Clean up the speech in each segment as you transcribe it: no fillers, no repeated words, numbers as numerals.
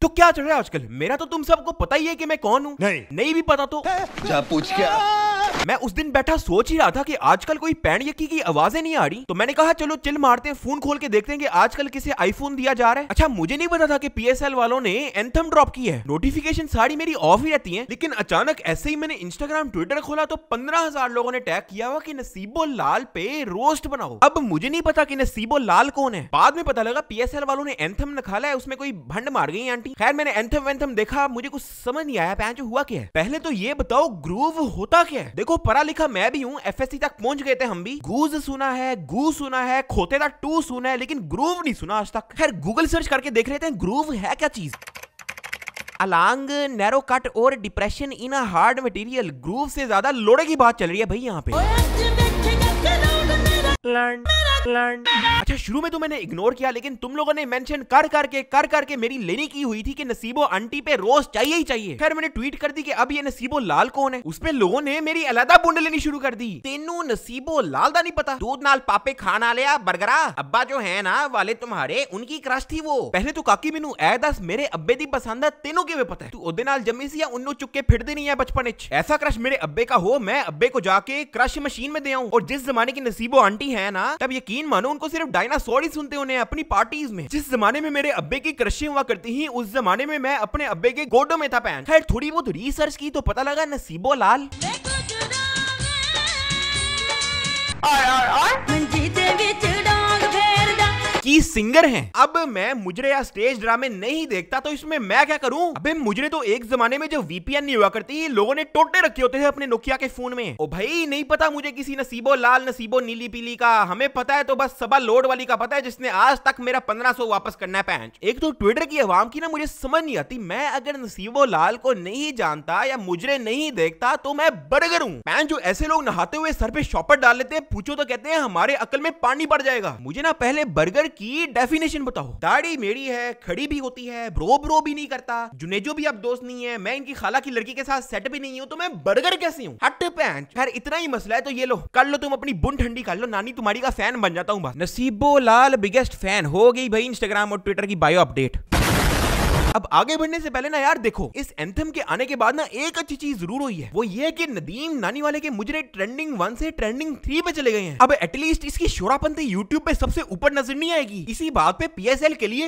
तो क्या चल रहा है आजकल? मेरा तो तुम सबको पता ही है कि मैं कौन हूँ। नहीं भी पता तो जा पूछ क्या। मैं उस दिन बैठा सोच ही रहा था कि आजकल कोई पैंट यक्की की आवाजें नहीं आ रही, तो मैंने कहा चलो चिल मारते हैं, फोन खोल के देखते हैं कि आजकल किसे आईफोन दिया जा रहा है। अच्छा, मुझे नहीं पता था कि पीएसएल वालों ने एंथम ड्रॉप की है। नोटिफिकेशन सारी मेरी ऑफ ही रहती है, लेकिन अचानक ऐसे ही मैंने इंस्टाग्राम ट्विटर खोला तो 15,000 लोगों ने टैग किया हुआ कि नसीबो लाल पे रोस्ट बनाओ। अब मुझे नहीं पता कि नसीबो लाल कौन है, बाद में पता लगा पीएसएल वालों ने एंथम निकाला है, उसमें कोई भंड मार गई आंटी। खैर मैंने एंथम देखा, मुझे कुछ समझ नहीं आया पैंच हुआ क्या है। पहले तो ये बताओ ग्रूव होता क्या है? देखो पढ़ा लिखा मैं भी हूँ, एफएससी तक पहुंच गए थे हम भी। गूज सुना है, गू सुना है, खोतेदा 2 सुना है, लेकिन ग्रूव नहीं सुना आज तक। खैर गूगल सर्च करके देख लेते हैं ग्रूव है क्या चीज। अलॉन्ग नैरो कट और depression in a hard material. Groove से ज्यादा लोड़े की बात चल रही है भाई यहाँ पे। अच्छा, शुरू में तो मैंने इग्नोर किया, लेकिन तुम लोगों ने मेंशन कर करके मेरी लेनी की हुई थी कि नसीबो आंटी पे रोस्ट चाहिए ही चाहिए। खैर मैंने ट्वीट कर दी कि अब ये नसीबो लाल कौन है। उसपे लोगों ने मेरी अलग बूंद लेनी शुरू कर दी। तेनू नसीबो लाल दा नहीं पता? दूध नाल पापे खाना लिया बर्गरा। अब्बा जो है ना वाले तुम्हारे, उनकी क्रश थी वो। पहले तो काकी मैनू ऐ दस मेरे अब्बे दी पसंद है तेनों किवें पता है? तू ओदे नाल जम्मी सी या उन्नू चुक्के फिरदे नहीं है बचपन विच? ऐसा क्रश मेरे अब्बे का हो, मैं अब्बे को जाके क्रश मशीन में दे आऊं। और जिस जमाने की नसीबो आंटी है ना, तब यकीन मानो उनको सिर्फ डायनासोर ही सुनते होने अपनी पार्टीज में। जिस जमाने में मेरे अब्बे की क्रशें हुआ करती थी, उस जमाने में मैं अपने अब्बे के गोडों में था पैन। खैर थोड़ी बहुत रिसर्च की तो पता लगा नसीबो लाल की सिंगर हैं। अब मैं मुजरे या स्टेज ड्रामे नहीं देखता, तो इसमें मैं क्या करूं? अबे मुजरे तो एक जमाने में जो वीपीएन नहीं हुआ करती, लोगों ने टोटे रखे होते थे अपने नोकिया के फोन में। ओ भाई नहीं पता मुझे किसी नसीबो लाल नसीबो नीली पीली का, हमें पता है तो बस सबा लोड वाली का पता है, जिसने आज तक मेरा 1500 वापस करना है पैंच। एक तो ट्विटर की आवाम की ना मुझे समझ नहीं आती। मैं अगर नसीबो लाल को नहीं जानता या मुजरे नहीं देखता तो मैं बर्गर हूं पैंच। जो ऐसे लोग नहाते हुए सर पे शॉपर डाल लेते हैं, पूछो तो कहते हैं हमारे अकल में पानी पड़ जाएगा। मुझे ना पहले बर्गर की डेफिनेशन बताओ। दाढ़ी मेरी है, खड़ी भी होती है, ब्रो भी नहीं करता, जुनेजो भी अब दोस्त नहीं है, मैं इनकी खाला की लड़की के साथ सेट भी नहीं हूं, तो मैं बर्गर कैसे हूं? हट पैंच। खैर इतना ही मसला है तो ये लो कर लो, तुम अपनी बुन ठंडी कर लो, नानी तुम्हारी का फैन बन जाता हूं बस। नसीबो लाल बिगेस्ट फैन हो गई भाई इंस्टाग्राम और ट्विटर की बायो अपडेट। अब आगे बढ़ने से पहले ना यार देखो, इस एंथम के आने के बाद ना एक अच्छी चीज जरूर हुई है, वो ये है कि नदीम नानी वाले के मुजरे ट्रेंडिंग 1 से ट्रेंडिंग 3 पे चले गए हैं। अब एटलीस्ट इसकी शोरापंती यूट्यूब पे सबसे ऊपर नजर नहीं आएगी। इसी बात पे पीएसएल के लिए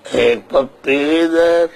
एक पप्पी इधर,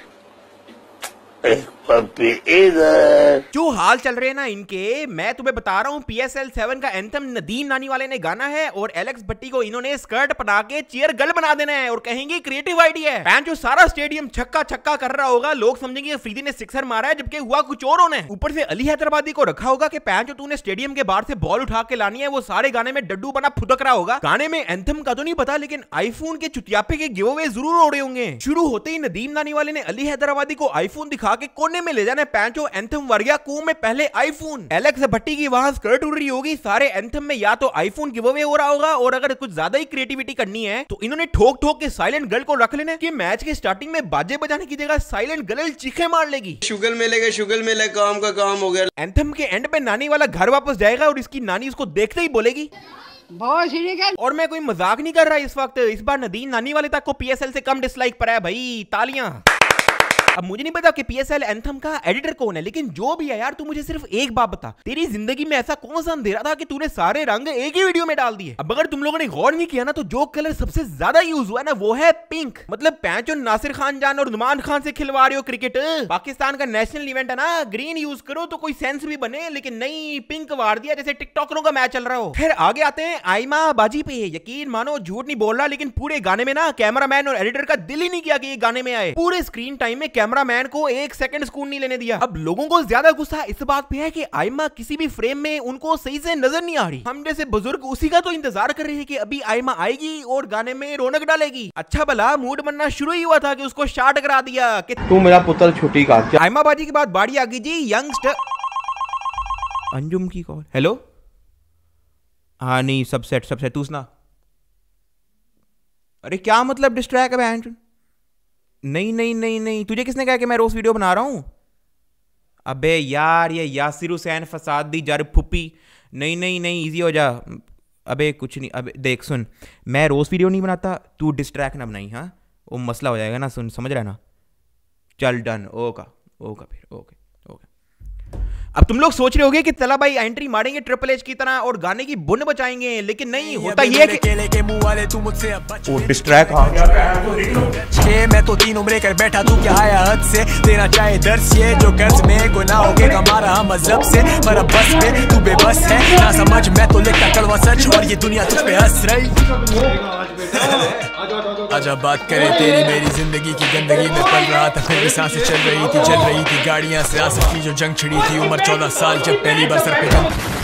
एक पप्पी इधर। जो हाल चल रहे हैं ना इनके, मैं तुम्हें बता रहा हूँ पीएसएल 7 का एंथम नदीम नानी वाले ने गाना है और एलेक्स भट्टी को इन्होंने स्कर्ट पहना के चेयर गर्ल बना देना है और कहेंगे क्रिएटिव आइडिया है। पैंच जो सारा स्टेडियम छक्का छक्का कर रहा होगा, लोग समझेंगे अफरीदी ने सिक्सर मारा है, जबकि हुआ कुछ और होना है। ऊपर से अली हैदराबादी को रखा होगा कि पैंच जो तूने स्टेडियम के बाहर से बॉल उठा के लानी है, वो सारे गाने में डड्डू बना फुदक रहा होगा। गाने में एंथम का तो नहीं पता, लेकिन आईफोन के चुतियापे के गिव अवे जरूर हो रहे होंगे। शुरू होते ही नदीम नानी वाले ने अली हैदराबादी को आईफोन दिखा के कोने में ले जाना है। पैंचो एंथम वर्गिया कुओं में पहले आईफोन। एलेक्स भट्टी की वहां स्कर्ट उड़ रही होगी, सारे एंथम में या तो आईफोन गिव अवे हो रहा होगा, और अगर कुछ ज्यादा ही क्रिएटिविटी करनी है तो इन्होंने ठोक ठोक के साइलेंट गर्ल को रख लेना कि मैच के स्टार्टिंग में बाजे बजाने की जगह साइलेंट गर्ल चीखे मार लेगी। शुगर मिले काम का काम हो गया। एंथम के एंड पे नानी वाला घर वापस जाएगा और इसकी नानी उसको देखते ही बोलेगी बहुत। और मैं कोई मजाक नहीं कर रहा इस वक्त, इस बार नदीम नानी वाले तक को पीएसएल से कम डिसलाइक पड़ा है भाई, तालियां। अब मुझे नहीं पता कि पीएसएल एंथम का एडिटर कौन है, लेकिन जो भी है यार, तू मुझे सिर्फ एक बात बता, तेरी जिंदगी में ऐसा कौन सा अंधेरा था कि तूने सारे रंग एक ही वीडियो में डाल दिए? अब अगर तुम लोगों ने गौर नहीं किया ना, तो जो कलर सबसे ज्यादा यूज हुआ ना, वो है पिंक। मतलब पैंच और नासिर खान जान और नुमान खान से खिलवा रहे हो क्रिकेट, पाकिस्तान का नेशनल इवेंट है ना, ग्रीन यूज करो तो कोई सेंस भी बने, लेकिन नहीं, पिंक वार दिया जैसे टिकटॉकरों का मैच चल रहा हो। खैर आगे आते हैं आइमा बाजी पे। यकीन मानो झूठ नहीं बोल रहा, लेकिन पूरे गाने में ना कैमरामैन और एडिटर का दिल ही नहीं किया कि ये गाने में आए। पूरे स्क्रीन टाइम में कैमरामैन को एक सेकंड सुकून नहीं लेने दिया। अब लोगों को ज्यादा गुस्सा इस बात पे है कि आइमा किसी भी फ्रेम में उनको सही से नजर नहीं आ रही। हम जैसे बुजुर्ग उसी का तो इंतजार कर रहे हैं कि अभी आइमा आएगी और गाने में रौनक डालेगी। अच्छा भला मूड बनना शुरू ही हुआ था कि उसको शार्ट करा दिया कि तू मेरा पुत्र छोटी का। आइमा बाजी के बाद बाड़ी आ गई जी यंगस्टर अंजुम की कॉल। हेलो, हाँ नहीं सबसेट तू सुना। अरे क्या मतलब डिस्ट्रैक्ट है? नहीं, तुझे किसने कहा कि मैं रोज वीडियो बना रहा हूं? अबे यार ये यासिर हुसैन फसाद दी जर फुप्पी। नहीं इजी हो जा। अबे कुछ नहीं, अबे देख सुन, मैं रोज वीडियो नहीं बनाता, तू डिस्ट्रैक्ट ना बनाई, हाँ वो मसला हो जाएगा ना, सुन समझ रहा है ना। चल डन, ओका ओका फिर ओके। अब तुम लोग सोच रहे होगे कि तला भाई एंट्री मारेंगे ट्रिपल एच की तरह और गाने की बुन बचाएंगे, लेकिन नहीं, होता ये कि वो डिस्ट्रैक्ट आ गया। मैं तो 3 उम्र कर बैठा, तू क्या आया हद से, देना चाहे दर्श ये जो कर्ज में गुनाह हो गया हमारा मजहब से, पर बस पे तू बेबस है ना समझ, मैं तो लिखता कड़वा सच और ये दुनिया तुझ पे हंस रही। आजा बात करे तेरी मेरी जिंदगी की गंदगी में पल रहा था, फिर भी सांसें चल रही थी गाड़ियां सियासत की जो जंग छिड़ी थी, उम्र 14 साल जब पहली बार सर पे जंग।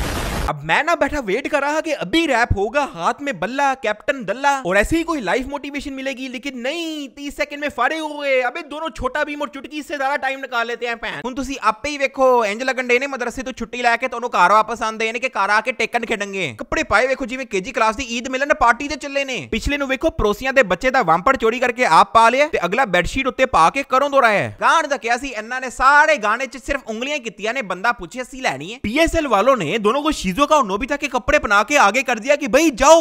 अब मैं ना बैठा वेट कर रहा कि अभी रैप होगा, हाथ में बल्ला कैप्टन दल्ला और ऐसे ही कोई लाइफ मोटिवेशन मिलेगी, लेकिन नहीं, 30 सेकंड में फारे हो गए। अबे दोनों छोटा भीम और चुटकी से ज्यादा टाइम निकाल लेते हैं पैन। तुसी आपे ही देखो, एंजला गंडे ने मदरसे तो छुट्टी लाके तो घर वापस आंदे ने कि घर आके टेकन खेडेंगे, कपड़े पाए देखो जिवें केजी क्लास दी ईद मिलन पार्टी ते चले ने। पिछले नु देखो पड़ोसियां दे बच्चे दा वांपड़ चोरी करके आप पा लिया ते अगला बेडशीट उत्ते पा के करों दो रहा है। गान दा क्या सी, अन्ना ने सारे गाने च सिर्फ उंगलियां कीतियां ने, बंदा पूछे सी लैनी है। पीएसएल वालों ने दोनों को शिजुका और नोबिता के कपड़े पहना के आगे कर दिया कि भाई जाओ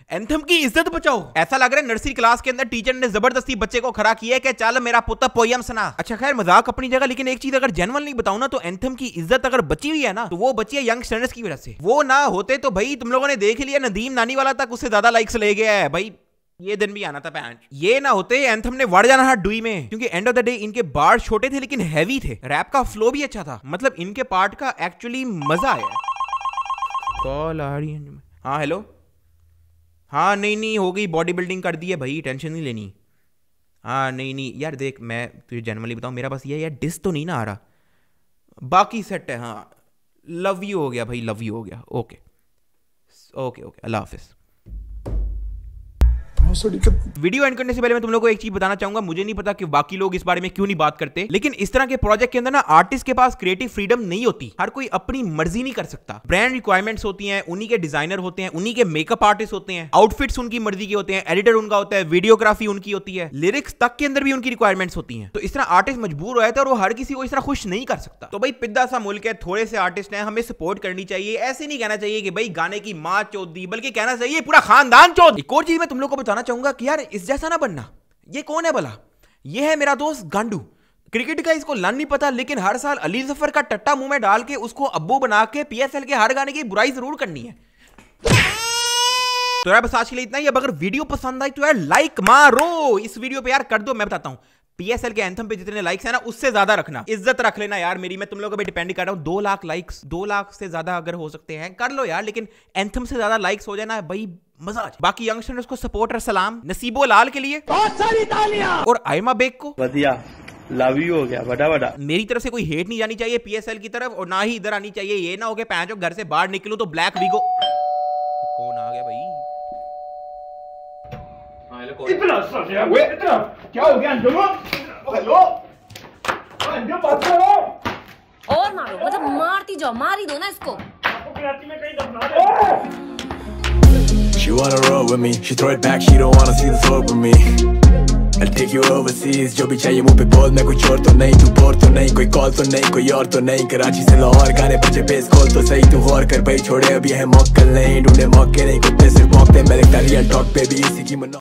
एंथम की इज्जत बचाओ। ऐसा लग रहा है नर्सरी क्लास के अंदर टीचर ने जबरदस्ती बच्चे को खड़ा किया कि चल मेरा पुत्र पोयम सुना। अच्छा खैर मजाक अपनी जगह, लेकिन एक चीज अगर जेन्युइन नहीं बताऊं ना, तो एंथम की इज्जत अगर बची हुई है ना, तो वो बची है यंगस्टर्स की वजह से। वो ना होते तो भाई तुम लोगों ने देख लिया, नदीम नानी वाला तक उससे ज्यादा लाइक्स ले गया है भाई, ये दिन भी आना था पैंच। ये ना होते एंथम ने वड़ जाना था डुई में, क्योंकि एंड ऑफ द डे इनके बार छोटे थे लेकिन हैवी थे, रैप का फ्लो भी अच्छा था, मतलब इनके पार्ट का एक्चुअली मजा आया। कॉल आ रही है। हाँ हेलो, हाँ नहीं हो गई, बॉडी बिल्डिंग कर दी है भाई, टेंशन नहीं लेनी। हाँ नहीं यार देख, मैं तुझे जनरली बताऊँ, मेरा बस ये यार डिस तो नहीं ना आ रहा, बाकी सेट है। हाँ लव यू हो गया भाई, लव यू हो गया। Okay Allah Hafiz. Video and करने से पहले मैं तुम लोगों को एक चीज बताना चाहूंगा, मुझे नहीं पता कि बाकी लोग इस बारे में क्यों नहीं बात करते, लेकिन इस तरह के प्रोजेक्ट के अंदर ना आर्टिस्ट के पास क्रिएटिव फ्रीडम नहीं होती, हर कोई अपनी मर्जी नहीं कर सकता। ब्रांड रिक्वायरमेंट्स होती हैं, उन्हीं के डिजाइनर होते हैं, उन्हीं के मेकअप आर्टिस्ट होते हैं, आउटफिट्स उनकी मर्जी के होते हैं, एडिटर उनका होता है, वीडियोग्राफी उनकी होती है, लिरिक्स तक के अंदर भी उनकी रिक्वायरमेंट्स होती हैं। तो इस तरह आर्टिस्ट मजबूर हो जाता है और वो हर किसी को इस तरह खुश नहीं कर सकता। तो भाई पिद्दा सा मुल्क है, थोड़े से आर्टिस्ट हैं, हमें सपोर्ट करनी चाहिए। ऐसे नहीं कहना चाहिए कि भाई गाने की मां चोद दी, बल्कि कहना चाहिए पूरा खानदान चोद। एक और चीज मैं तुम लोग को बताना चाहूंगा कि यार इस जैसा ना बनना। ये कौन है भला? ये है मेरा दोस्त गांडू। क्रिकेट का इसको लन नहीं पता, लेकिन हर साल अली जफर का टट्टा मुंह में डाल के उसको अब्बू बना के पीएसएल के हर गाने की बुराई जरूर करनी है। तो यार बस आज के लिए इतना ही। अब अगर वीडियो पसंद आई तो यार लाइक मारो इस वीडियो पे यार, कर दो। मैं बताता हूं पीएसएल के एंथम पे जितने लाइक्स है ना, उससे ज्यादा रखना, इज्जत रख लेना यार मेरी। मैं तुम लोगों पे डिपेंड कर रहा हूं। 2 लाख लाइक्स, 2 लाख से ज्यादा अगर हो सकते हैं कर लो यार, लेकिन एंथम से ज्यादा लाइक्स हो जाए ना भाई, मजा आ जाए। बाकी यंगस्टर्स को सपोर्ट और सलाम नसीबो लाल के लिए बहुत सारी तालियां, और आयमा बेग को बढ़िया लव यू हो गया बड़ा। मेरी तरफ से कोई हेट नहीं जानी चाहिए पीएसएल की तरफ, और ना ही इधर आनी चाहिए। ये ना हो के पैंचो घर से बाहर निकलूं तो ब्लैक वीगो। कौन आ गया भाई? इतना क्या हो गया? हेलो बात करो और मारो, मतलब मारती जाओ, मार ही दो ना इसको। She wanna roll with me, she throw it back, she don't wanna see the smoke with me. I'll take you overseas, जो भी चाहिए मुंह पे बोल, मैं कुछ और तो नहीं, तू बोर तो नहीं, कोई कॉल तो नहीं, कोई और तो नहीं, कराची से लाहौर गाने बजे बेस खोल तो सही, तू और कर भाई छोड़े अभी है मौकल नहीं, ढूंढे मौके नहीं, कुत्ते सिर्फ मौके, मैं लिखता रियल टॉक पे भी इसी की मनो।